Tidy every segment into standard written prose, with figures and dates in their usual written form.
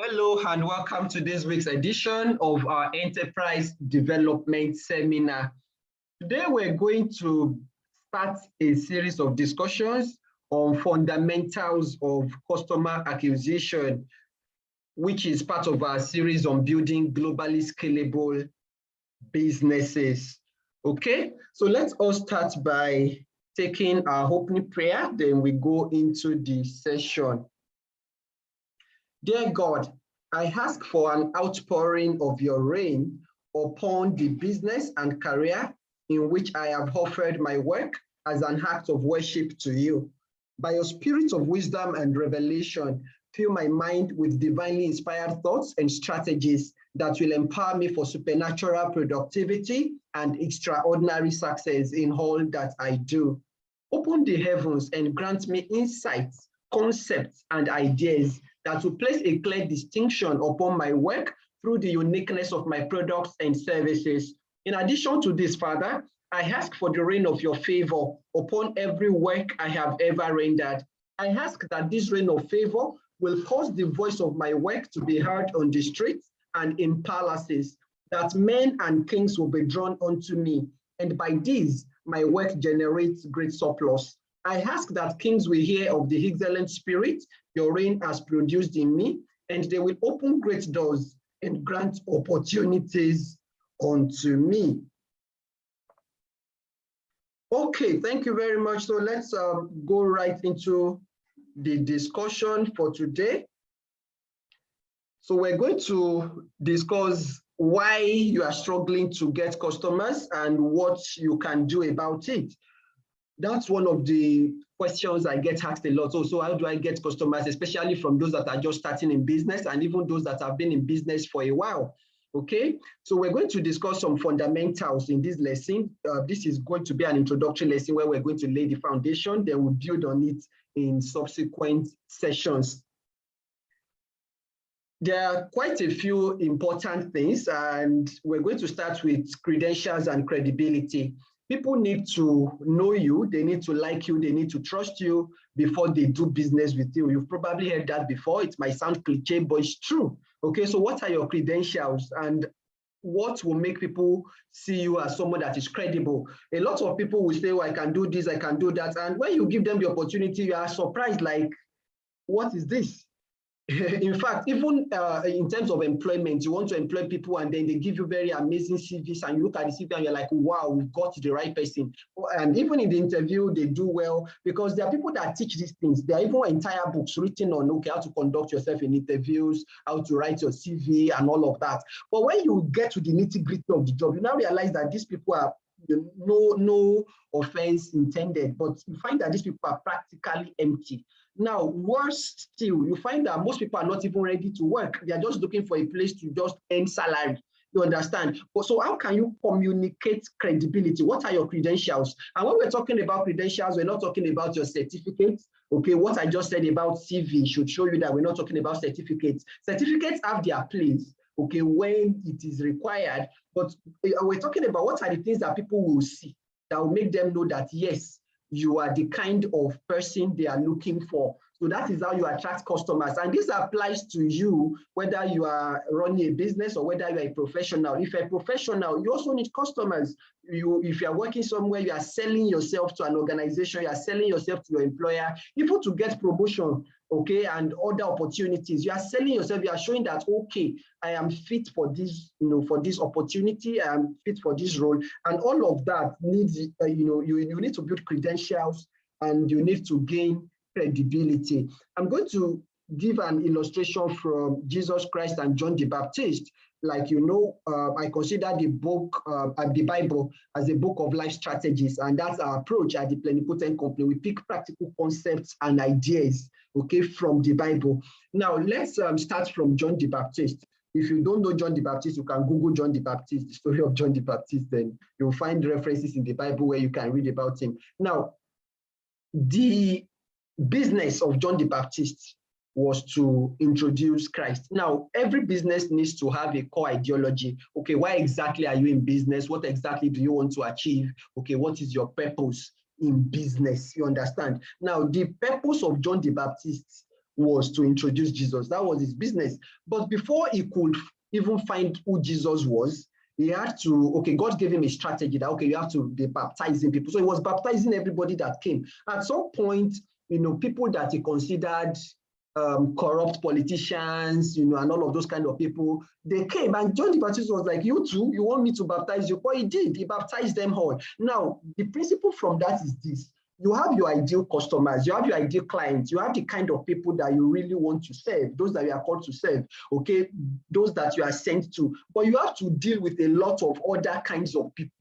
Hello and welcome to this week's edition of our Enterprise Development Seminar. Today we're going to start a series of discussions on fundamentals of customer acquisition, which is part of our series on building globally scalable businesses. Okay, so let's all start by taking our opening prayer, then we go into the session. Dear God, I ask for an outpouring of your rain upon the business and career in which I have offered my work as an act of worship to you. By your spirit of wisdom and revelation, fill my mind with divinely inspired thoughts and strategies that will empower me for supernatural productivity and extraordinary success in all that I do. Open the heavens and grant me insights, concepts, and ideas that will place a clear distinction upon my work through the uniqueness of my products and services. In addition to this, Father, I ask for the rain of your favor upon every work I have ever rendered. I ask that this rain of favor will cause the voice of my work to be heard on the streets and in palaces, that men and kings will be drawn unto me, and by this, my work generates great surplus. I ask that kings will hear of the excellent spirit your reign has produced in me, and they will open great doors and grant opportunities unto me. Okay, thank you very much. So let's go right into the discussion for today. So we're going to discuss why you are struggling to get customers and what you can do about it. That's one of the questions I get asked a lot. So how do I get customers, especially from those that are just starting in business and even those that have been in business for a while? Okay, so we're going to discuss some fundamentals in this lesson. This is going to be an introductory lesson where we're going to lay the foundation, then we'll build on it in subsequent sessions. There are quite a few important things, and we're going to start with credentials and credibility. People need to know you, they need to like you, they need to trust you before they do business with you. You've probably heard that before. It might sound cliche, but it's true. Okay, so what are your credentials and what will make people see you as someone that is credible? A lot of people will say, oh, I can do this, I can do that. And when you give them the opportunity, you are surprised, like, what is this? In fact, even in terms of employment, you want to employ people and then they give you very amazing CVs and you look at the CV and you're like, wow, we've got the right person. And even in the interview, they do well because there are people that teach these things. There are even entire books written on, okay, how to conduct yourself in interviews, how to write your CV and all of that. But when you get to the nitty-gritty of the job, you now realize that these people are no offense intended, but you find that these people are practically empty. Now, worse still, you find that most people are not even ready to work. They are just looking for a place to just earn salary. You understand? But so how can you communicate credibility? What are your credentials? And when we're talking about credentials, we're not talking about your certificates. Okay, what I just said about CV should show you that we're not talking about certificates. Certificates have their place, okay, when it is required. But we're talking about what are the things that people will see that will make them know that, yes, you are the kind of person they are looking for. So that is how you attract customers. And this applies to you, whether you are running a business or whether you are a professional. If you're a professional, you also need customers. If you are working somewhere, you are selling yourself to an organization, you are selling yourself to your employer, even to get promotion, okay, and other opportunities. You are selling yourself, you are showing that, okay, I am fit for this, for this opportunity, I am fit for this role. And all of that needs, you need to build credentials and you need to gain credibility. I'm going to give an illustration from Jesus Christ and John the Baptist. Like, I consider the book, the Bible, as a book of life strategies, and that's our approach at the Plenipotent Company. We pick practical concepts and ideas, okay, from the Bible. Now, let's start from John the Baptist. If you don't know John the Baptist, you can Google John the Baptist, the story of John the Baptist, then you'll find references in the Bible where you can read about him. Now, the business of John the Baptist was to introduce Christ. Now, every business needs to have a core ideology. Okay, why exactly are you in business? What exactly do you want to achieve? Okay, what is your purpose in business? You understand? Now, the purpose of John the Baptist was to introduce Jesus. That was his business. But before he could even find who Jesus was, he had to, okay, God gave him a strategy that, okay, you have to be baptizing people. So he was baptizing everybody that came. At some point, people that he considered corrupt politicians, and all of those kind of people, they came, and John the Baptist was like, you too, you want me to baptize you? But he did, he baptized them all. Now, the principle from that is this: you have your ideal customers, you have your ideal clients, you have the kind of people that you really want to serve, those that you are called to serve, okay, those that you are sent to. But you have to deal with a lot of other kinds of people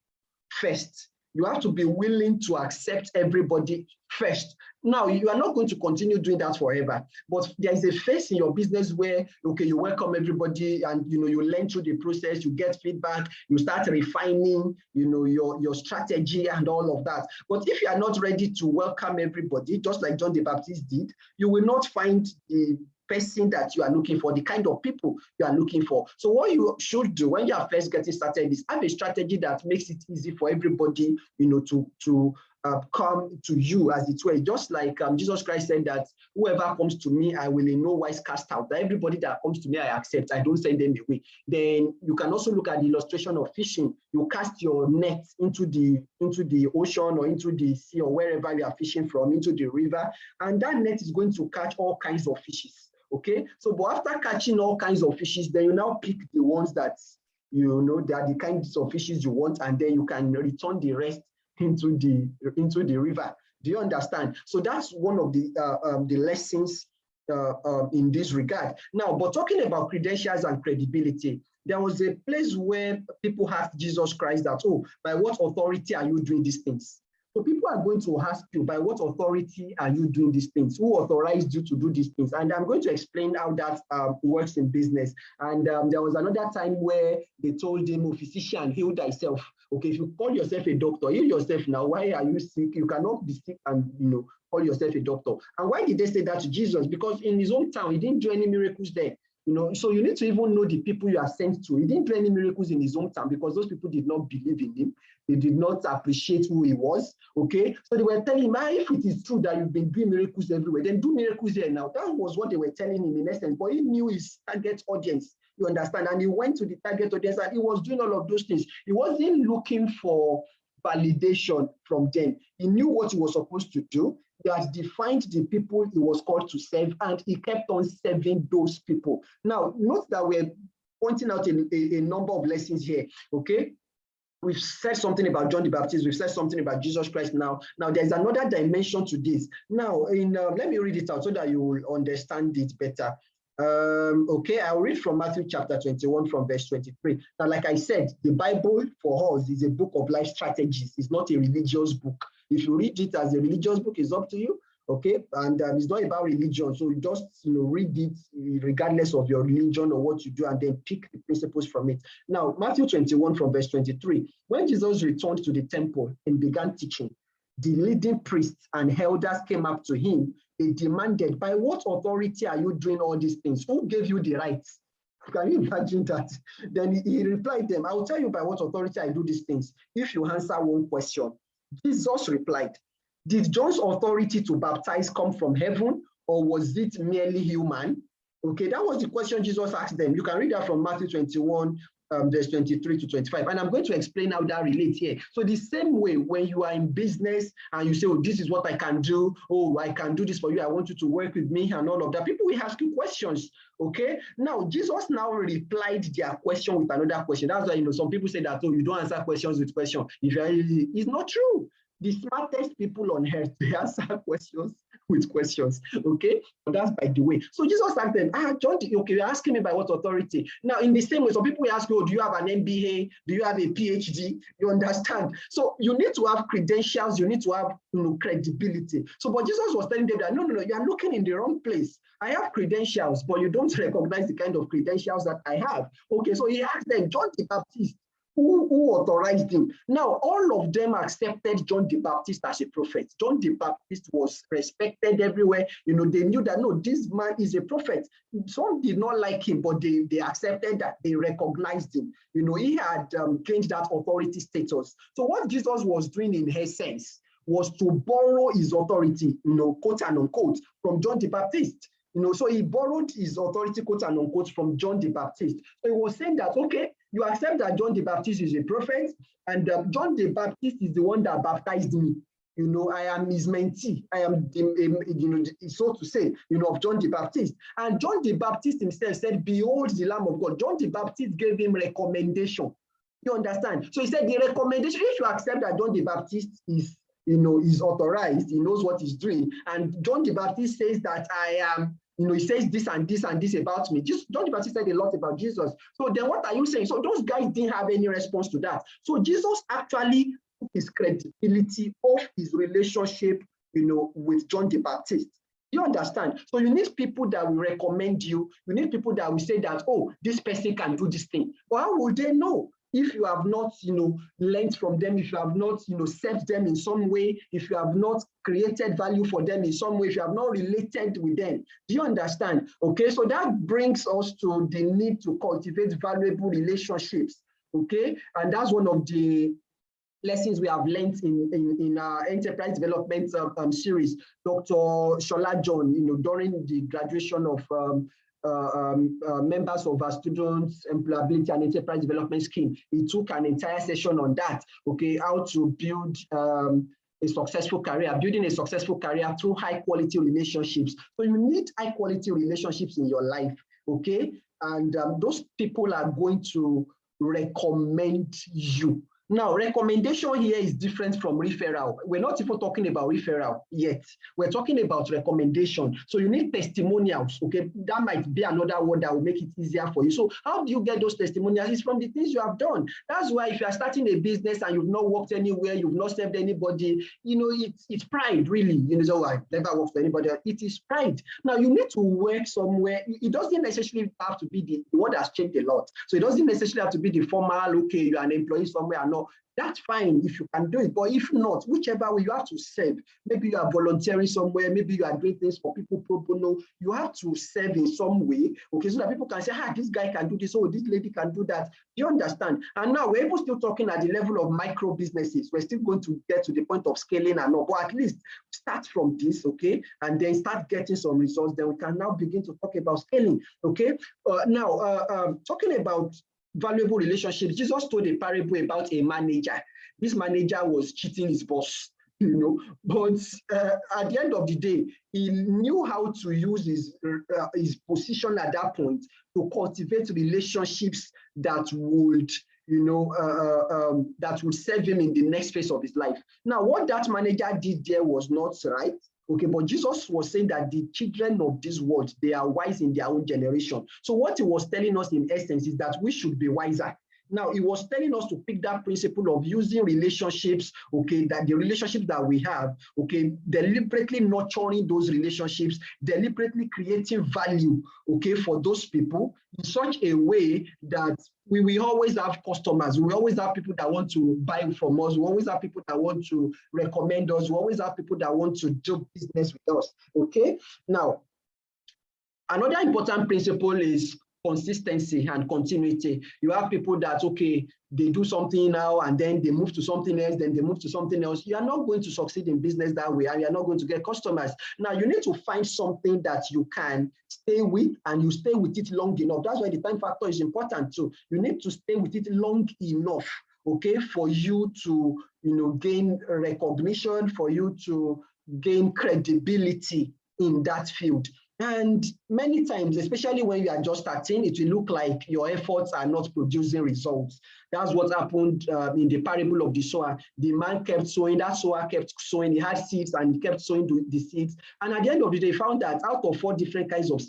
first. You have to be willing to accept everybody first. Now, you are not going to continue doing that forever, but there is a phase in your business where, okay, you welcome everybody and, you learn through the process, you get feedback, you start refining, your strategy and all of that. But if you are not ready to welcome everybody, just like John the Baptist did, you will not find the person that you are looking for, the kind of people you are looking for. So what you should do when you are first getting started is have a strategy that makes it easy for everybody, to come to you, as it were. Just like Jesus Christ said that whoever comes to me, I will in no wise cast out. That everybody that comes to me, I accept. I don't send them away. Then you can also look at the illustration of fishing. You cast your net into the ocean or into the sea or wherever you are fishing from, into the river, and that net is going to catch all kinds of fishes. Okay, so but after catching all kinds of fishes, then you now pick the ones that they are the kinds of fishes you want, and then you can return the rest into the river. Do you understand? So that's one of the lessons in this regard. Now, but talking about credentials and credibility, there was a place where people asked Jesus Christ that, oh, by what authority are you doing these things? So people are going to ask you, by what authority are you doing these things? Who authorized you to do these things? And I'm going to explain how that works in business. And there was another time where they told him, oh, physician, heal thyself. Okay, if you call yourself a doctor, heal yourself now. Why are you sick? You cannot be sick and, call yourself a doctor. And why did they say that to Jesus? Because in his hometown, he didn't do any miracles there. So you need to even know the people you are sent to. He didn't do any miracles in his hometown because those people did not believe in him. They did not appreciate who he was, okay? So they were telling him, if it is true that you've been doing miracles everywhere, then do miracles here now. That was what they were telling him in essence, but he knew his target audience, you understand? And he went to the target audience and he was doing all of those things. He wasn't looking for validation from them. He knew what he was supposed to do. He had defined the people he was called to serve, and he kept on serving those people. Now, note that we're pointing out a number of lessons here, okay? We've said something about John the Baptist. We've said something about Jesus Christ now. Now, there's another dimension to this. Now, let me read it out so that you will understand it better. Okay, I'll read from Matthew chapter 21 from verse 23. Now, like I said, the Bible for us is a book of life strategies. It's not a religious book. If you read it as a religious book, it's up to you. Okay, and it's not about religion. So you just read it regardless of your religion or what you do, and then pick the principles from it. Now, Matthew 21 from verse 23. When Jesus returned to the temple and began teaching, the leading priests and elders came up to him. They demanded, by what authority are you doing all these things? Who gave you the rights? Can you imagine that? Then he replied them, I will tell you by what authority I do these things if you answer one question. Jesus replied, did John's authority to baptize come from heaven, or was it merely human? Okay, that was the question Jesus asked them. You can read that from Matthew 21, verse 23 to 25. And I'm going to explain how that relates here. So the same way when you are in business and you say, oh, this is what I can do. Oh, I can do this for you. I want you to work with me and all of that. People will ask you questions. Okay. Now, Jesus now replied their question with another question. That's why, some people say that, oh, you don't answer questions with questions. It's not true. The smartest people on earth, they answer questions with questions, okay? But that's by the way. So Jesus asked them, John, okay, you're asking me by what authority? Now, in the same way, some people will ask you, do you have an MBA? Do you have a PhD? You understand? So you need to have credentials, you need to have credibility. So, but Jesus was telling them that, no, you are looking in the wrong place. I have credentials, but you don't recognize the kind of credentials that I have. Okay, so he asked them, John the Baptist, who authorized him? Now, all of them accepted John the Baptist as a prophet. John the Baptist was respected everywhere. They knew that, no, this man is a prophet. Some did not like him, but they accepted that, they recognized him. He had gained that authority status. So what Jesus was doing in essence was to borrow his authority, quote and unquote, from John the Baptist. So he borrowed his authority, quote and unquote, from John the Baptist. So he was saying that, okay, you accept that John the Baptist is a prophet, and John the Baptist is the one that baptized me. I am his mentee. I am, so to say, of John the Baptist. And John the Baptist himself said, behold the Lamb of God. John the Baptist gave him recommendation. You understand? So he said the recommendation, if you accept that John the Baptist is, is authorized, he knows what he's doing. And John the Baptist says that I am, he says this and this and this about me. John the Baptist said a lot about Jesus. So then what are you saying? So those guys didn't have any response to that. So Jesus actually took his credibility off his relationship, with John the Baptist. You understand? So you need people that will recommend you. You need people that will say that, oh, this person can do this thing. But how will they know? If you have not, learned from them, if you have not, served them in some way, if you have not created value for them in some way, if you have not related with them. Do you understand? Okay, so that brings us to the need to cultivate valuable relationships. Okay, and that's one of the lessons we have learned in our enterprise development series. Dr. Shola John, during the graduation of members of our students' employability and enterprise development scheme, he took an entire session on that. Okay, how to build a successful career, building a successful career through high quality relationships. So you need high quality relationships in your life. Okay, and those people are going to recommend you. Now, recommendation here is different from referral. We're not even talking about referral yet. We're talking about recommendation. So you need testimonials, okay? That might be another word that will make it easier for you. So how do you get those testimonials? It's from the things you have done. That's why if you are starting a business and you've not worked anywhere, you've not served anybody, it's pride, really. So I never worked for anybody. It is pride. Now, you need to work somewhere. It doesn't necessarily have to be the word has changed a lot. So it doesn't necessarily have to be the formal, okay, you're an employee somewhere or not. That's fine if you can do it, but if not, whichever way, you have to serve. Maybe you are volunteering somewhere, maybe you are doing things for people pro bono. You have to serve in some way, okay, so that people can say, this guy can do this, oh, this lady can do that. Do you understand? And now we're even still talking at the level of micro businesses. We're still going to get to the point of scaling and all, but at least start from this, okay, and then start getting some results. Then we can now begin to talk about scaling, okay? Talking about valuable relationships, Jesus told a parable about a manager. This manager was cheating his boss, but at the end of the day, he knew how to use his position at that point to cultivate relationships that would, that would serve him in the next phase of his life. Now, what that manager did there was not right. Okay, but Jesus was saying that the children of this world, they are wise in their own generation. So what he was telling us in essence is that we should be wiser. Now, he was telling us to pick that principle of using relationships, okay, that the relationships that we have, okay, deliberately nurturing those relationships, deliberately creating value, okay, for those people in such a way that we will always have customers. We always have people that want to buy from us. We always have people that want to recommend us. We always have people that want to do business with us, okay? Now, another important principle is consistency and continuity. You have people that, okay, they do something now and then they move to something else, then they move to something else. You are not going to succeed in business that way, and you're not going to get customers. Now, you need to find something that you can stay with, and you stay with it long enough. That's why the time factor is important too. You need to stay with it long enough, okay, for you to, gain recognition, for you to gain credibility in that field. And many times, especially when you are just starting, it will look like your efforts are not producing results. That's what happened in the parable of the sower. The man kept sowing, that sower kept sowing, he had seeds and he kept sowing the seeds. And at the end of the day, he found that out of 4 different kinds of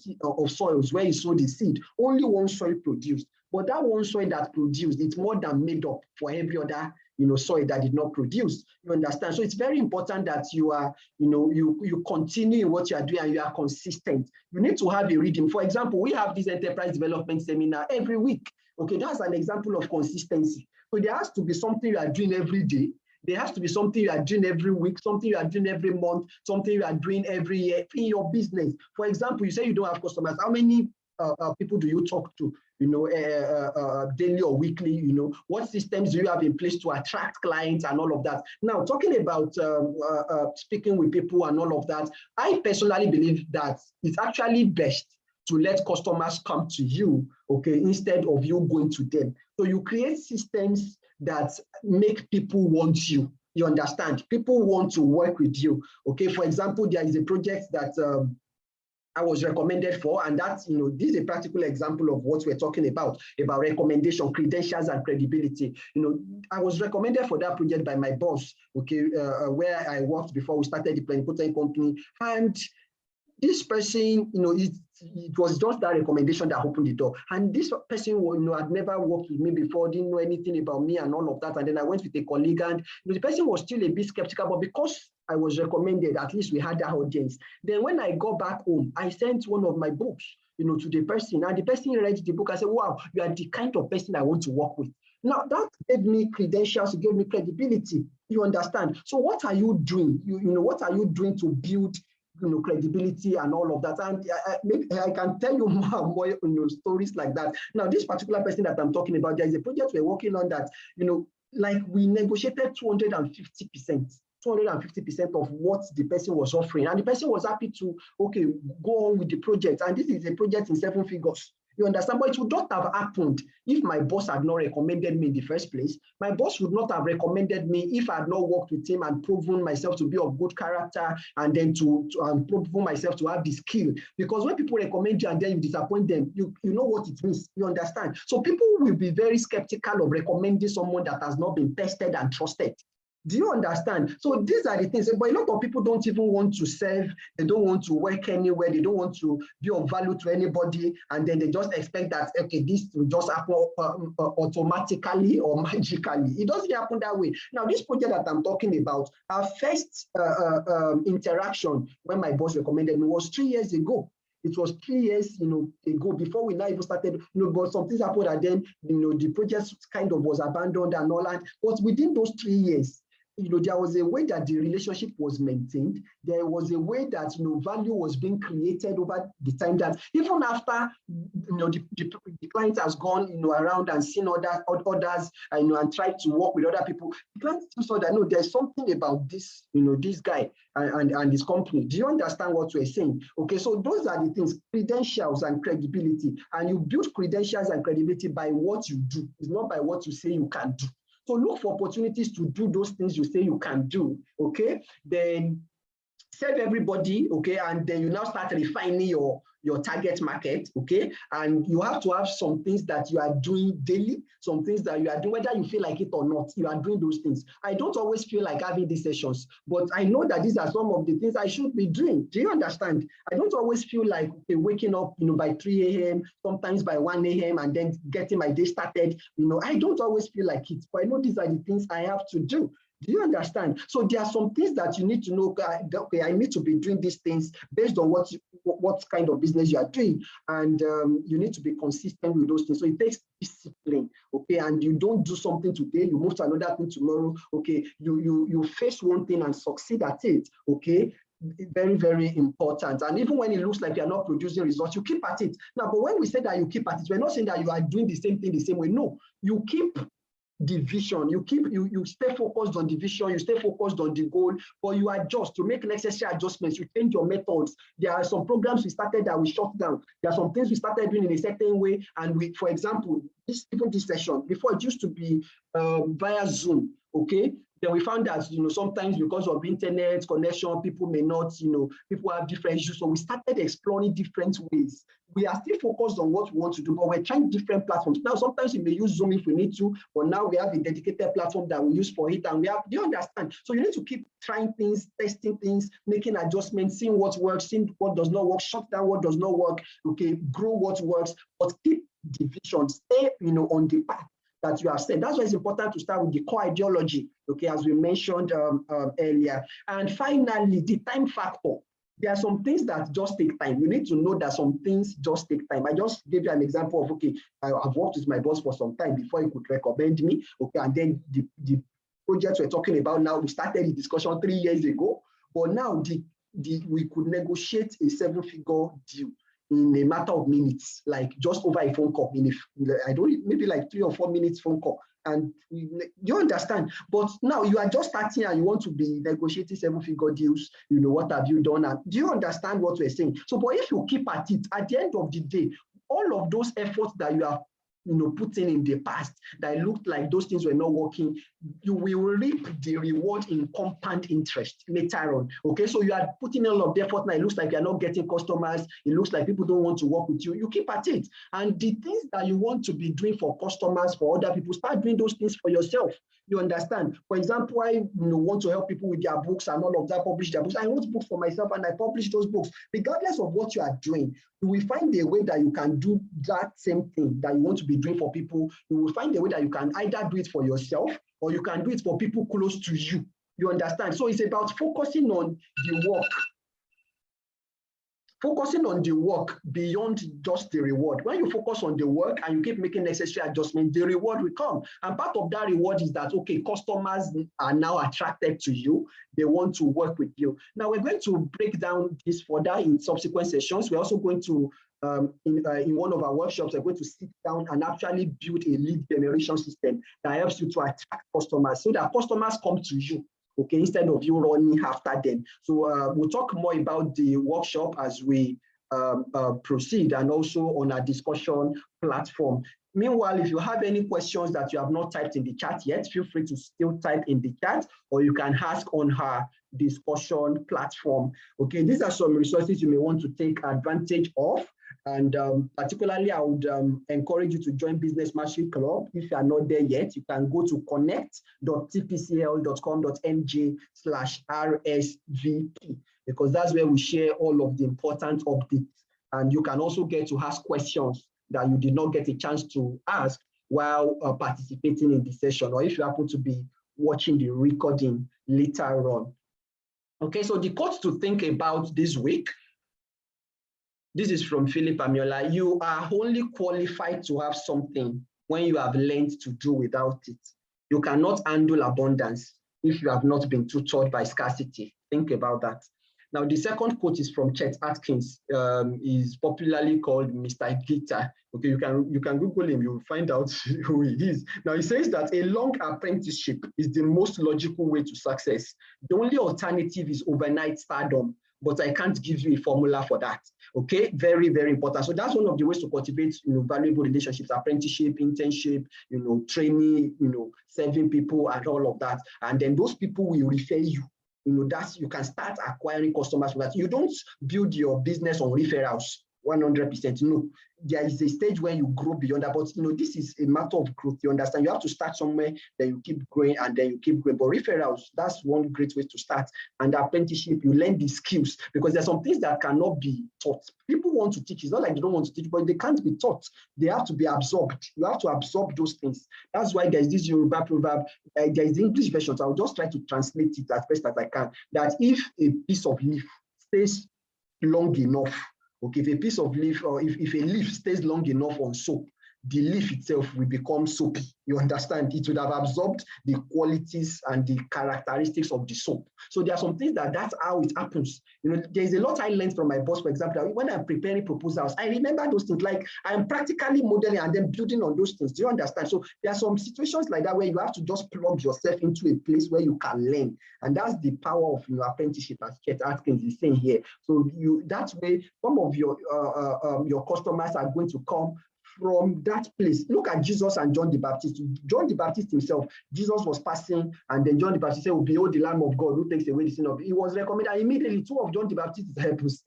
soils where he sowed the seed, only one soil produced. But that one soil that produced, it's more than made up for every other soil that did not produce. You understand? So it's very important that you are, you continue in what you are doing and you are consistent. You need to have a rhythm. For example, we have this enterprise development seminar every week. Okay, that's an example of consistency. So there has to be something you are doing every day. There has to be something you are doing every week, something you are doing every month, something you are doing every year in your business. For example, you say you don't have customers. How many people do you talk to? daily or weekly? What systems do you have in place to attract clients and all of that? Now, talking about speaking with people and all of that, I personally believe that it's actually best to let customers come to you, okay, instead of you going to them. So you create systems that make people want you. You understand? People want to work with you. Okay, for example, there is a project that I was recommended for, and that's, this is a practical example of what we're talking about recommendation, credentials, and credibility. I was recommended for that project by my boss, okay, where I worked before we started the plenipotent company. And this person, it was just that recommendation that opened the door. And this person, had never worked with me before, didn't know anything about me and all of that. And then I went with a colleague, and the person was still a bit skeptical, but because I was recommended, at least we had that audience. Then when I got back home, I sent one of my books, to the person, and the person read the book. I said, wow, you are the kind of person I want to work with. Now that gave me credentials, gave me credibility. You understand? So what are you doing? What are you doing to build credibility and all of that? And maybe I can tell you more stories like that. Now, this particular person that I'm talking about, there is a project we're working on that, like we negotiated 250%. 250% of what the person was offering. And the person was happy to, okay, go on with the project. And this is a project in 7 figures. You understand? But it would not have happened if my boss had not recommended me in the first place. My boss would not have recommended me if I had not worked with him and proven myself to be of good character, and then to proven myself to have the skill. Because when people recommend you and then you disappoint them, you know what it means. You understand? So people will be very skeptical of recommending someone that has not been tested and trusted. Do you understand? So these are the things, but a lot of people don't even want to serve, they don't want to work anywhere, they don't want to be of value to anybody, and then they just expect that, okay, this will just happen automatically or magically. It doesn't happen that way. Now, this project that I'm talking about, our first interaction when my boss recommended me was 3 years ago. It was 3 years, ago, before we now even started, but some things happened, and then, the project kind of was abandoned and all that. But within those 3 years, there was a way that the relationship was maintained. There was a way that, value was being created over the time, that even after, the client has gone, around and seen others, and tried to work with other people, the client still saw that, no, there's something about this, this guy and his company. Do you understand what we're saying? Okay, so those are the things, credentials and credibility. And you build credentials and credibility by what you do. It's not by what you say you can do. So look for opportunities to do those things you say you can do, okay? Then serve everybody, okay? And then you now start refining your target market, okay? And you have to have some things that you are doing daily, some things that you are doing, whether you feel like it or not, you are doing those things. I don't always feel like having these sessions, but I know that these are some of the things I should be doing. Do you understand? I don't always feel like, okay, waking up, by 3 a.m., sometimes by 1 a.m., and then getting my day started. I don't always feel like it, but I know these are the things I have to do. Do you understand? So there are some things that you need to know, okay, I need to be doing these things based on what kind of business you are doing. And you need to be consistent with those things. So it takes discipline, okay? And you don't do something today, you move to another thing tomorrow, okay? You face one thing and succeed at it, okay? Very, very important. And even when it looks like you're not producing results, you keep at it. Now, but when we say that you keep at it, we're not saying that you are doing the same thing the same way. No, you keep the vision, you stay focused on the vision, you stay focused on the goal, but you adjust to make necessary adjustments, you change your methods. There are some programs we started that we shut down. There are some things we started doing in a certain way, and we, for example, even this session, before it used to be via Zoom, okay? Then we found that, sometimes because of internet connection, people may not, people have different issues. So we started exploring different ways. We are still focused on what we want to do, but we're trying different platforms. Now, sometimes we may use Zoom if we need to, but now we have a dedicated platform that we use for it. And do you understand? So you need to keep trying things, testing things, making adjustments, seeing what works, seeing what does not work, shut down what does not work, okay, grow what works, but keep the vision, stay, on the path that you have said. That's why it's important to start with the core ideology, okay, as we mentioned earlier. And finally, the time factor. There are some things that just take time. You need to know that some things just take time. I just gave you an example of, okay, I've worked with my boss for some time before he could recommend me, okay, and then the projects we're talking about now, we started the discussion 3 years ago, but now we could negotiate a 7-figure deal. in a matter of minutes, like just over a phone call, maybe like 3 or 4 minutes phone call. And you understand, but now you are just starting and you want to be negotiating 7-figure deals, what have you done? And do you understand what we're saying? So, but if you keep at it, at the end of the day, all of those efforts that you have putting in the past that looked like those things were not working, you will reap the reward in compound interest later on. Okay, so you are putting a lot of effort now. It looks like you're not getting customers. It looks like people don't want to work with you. You keep at it. And the things that you want to be doing for customers, for other people, start doing those things for yourself. You understand? For example, I want to help people with their books and all of that, publish their books. I wrote books for myself and I publish those books. Regardless of what you are doing, you will find a way that you can do that same thing that you want to be doing for people. You will find a way that you can either do it for yourself or you can do it for people close to you. You understand? So it's about focusing on the work. Focusing on the work beyond just the reward. When you focus on the work and you keep making necessary adjustments, the reward will come. And part of that reward is that, okay, customers are now attracted to you. They want to work with you. Now, we're going to break down this further in subsequent sessions. We're also going to, in one of our workshops, we're going to sit down and actually build a lead generation system that helps you to attract customers so that customers come to you. Okay, instead of you running after them. So we'll talk more about the workshop as we proceed and also on our discussion platform. Meanwhile, if you have any questions that you have not typed in the chat yet, feel free to still type in the chat, or you can ask on her discussion platform. Okay, these are some resources you may want to take advantage of. And particularly, I would encourage you to join Business Mastery Club. If you are not there yet, you can go to connect.tpcl.com.ng/RSVP, because that's where we share all of the important updates. And you can also get to ask questions that you did not get a chance to ask while participating in the session, or if you happen to be watching the recording later on. Okay, so the quote to think about this week. This is from Philip Amiola. You are only qualified to have something when you have learned to do without it. You cannot handle abundance if you have not been tutored by scarcity. Think about that. Now, the second quote is from Chet Atkins. He's popularly called Mr. Gita. Okay, you can Google him, you'll find out who he is. Now, he says that a long apprenticeship is the most logical way to success. The only alternative is overnight stardom, but I can't give you a formula for that. Okay, very, very important. So that's one of the ways to cultivate, valuable relationships, apprenticeship, internship, training, serving people and all of that. And then those people will refer you. You can start acquiring customers from that. You don't build your business on referrals 100%. No, there is a stage where you grow beyond that. But this is a matter of growth. You understand? You have to start somewhere, then you keep growing, and then you keep growing. But referrals, that's one great way to start. And apprenticeship, you learn the skills, because there's some things that cannot be taught. People want to teach. It's not like they don't want to teach, but they can't be taught. They have to be absorbed. You have to absorb those things. That's why there's this Yoruba proverb. There is the English version, so I'll just try to translate it as best as I can. That if a piece of leaf stays long enough, okay, if a piece of leaf, or if a leaf stays long enough on soap, the leaf itself will become soapy. You understand? It would have absorbed the qualities and the characteristics of the soap. So there are some things that's how it happens. There's a lot I learned from my boss, for example. When I'm preparing proposals, I remember those things, like I'm practically modeling and then building on those things. Do you understand? So there are some situations like that where you have to just plug yourself into a place where you can learn. And that's the power of apprenticeship, as Chet Atkins is saying here. So that way, some of your customers are going to come from that place. Look at Jesus and John the Baptist. John the Baptist himself, Jesus was passing, and then John the Baptist said, behold the Lamb of God who takes away the sin of it. He was recommended, and immediately two of John the Baptist's disciples,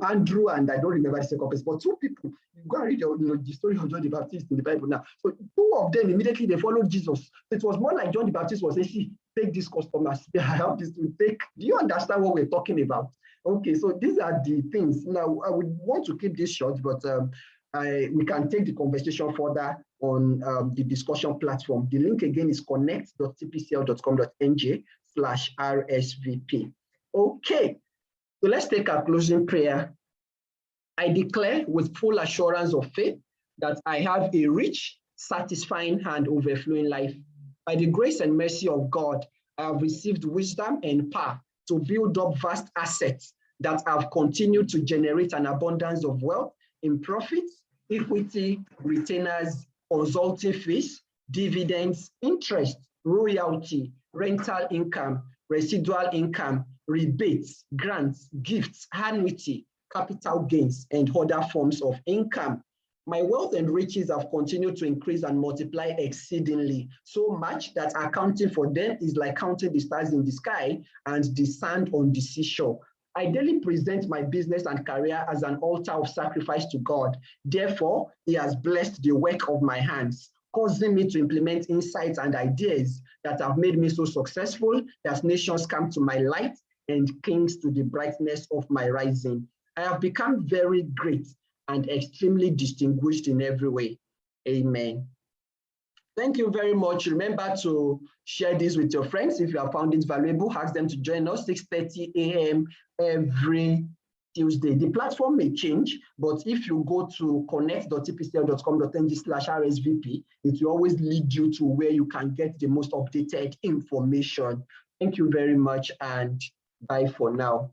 Andrew and I don't remember the second person, but two people, you go and read the story of John the Baptist in the Bible now. So two of them, immediately they followed Jesus. It was more like John the Baptist was saying, see, take these customers. I have this to take. Do you understand what we're talking about? Okay, so these are the things. Now, I would want to keep this short, but we can take the conversation further on the discussion platform. The link again is connect.tpcl.com.ng/RSVP. Okay, so let's take our closing prayer. I declare with full assurance of faith that I have a rich, satisfying, and overflowing life. By the grace and mercy of God, I have received wisdom and power to build up vast assets that have continued to generate an abundance of wealth in profits, equity, retainers, consulting fees, dividends, interest, royalty, rental income, residual income, rebates, grants, gifts, annuity, capital gains, and other forms of income. My wealth and riches have continued to increase and multiply exceedingly, so much that accounting for them is like counting the stars in the sky and the sand on the seashore. I daily present my business and career as an altar of sacrifice to God. Therefore, He has blessed the work of my hands, causing me to implement insights and ideas that have made me so successful that nations come to my light and kings to the brightness of my rising. I have become very great and extremely distinguished in every way. Amen. Thank you very much. Remember to share this with your friends. If you have found it valuable, ask them to join us 6:30 a.m. every Tuesday. The platform may change, but if you go to connect.tpcl.com.ng/RSVP, it will always lead you to where you can get the most updated information. Thank you very much, and bye for now.